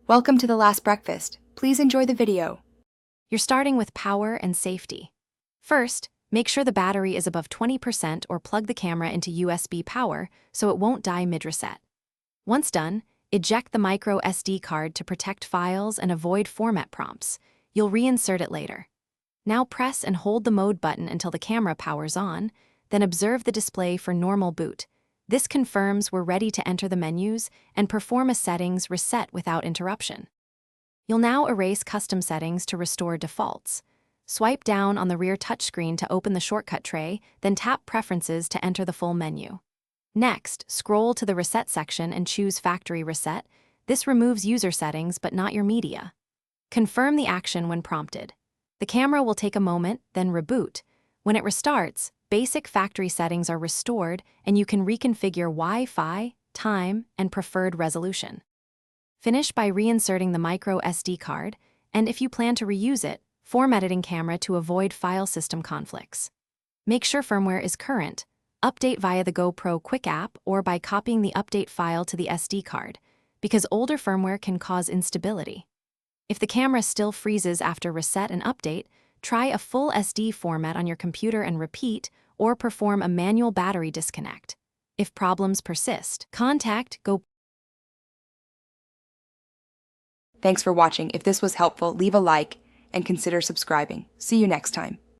Welcome to the last breakfast. Please enjoy the video. You're starting with power and safety. First, make sure the battery is above 20% or plug the camera into USB power so it won't die mid-reset. Once done, eject the micro SD card to protect files and avoid format prompts. You'll reinsert it later. Now press and hold the mode button until the camera powers on, then observe the display for normal boot. This confirms we're ready to enter the menus and perform a settings reset without interruption. You'll now erase custom settings to restore defaults. Swipe down on the rear touchscreen to open the shortcut tray, then tap Preferences to enter the full menu. Next, scroll to the Reset section and choose Factory Reset. This removes user settings but not your media. Confirm the action when prompted. The camera will take a moment, then reboot. When it restarts, basic factory settings are restored and you can reconfigure Wi-Fi, time, and preferred resolution. Finish by reinserting the micro SD card, and if you plan to reuse it, format it in camera to avoid file system conflicts. Make sure firmware is current. Update via the GoPro Quick app or by copying the update file to the SD card, because older firmware can cause instability. If the camera still freezes after reset and update, try a full SD format on your computer and repeat, or perform a manual battery disconnect. If problems persist, contact GoPro. Thanks for watching. If this was helpful, leave a like and consider subscribing. See you next time.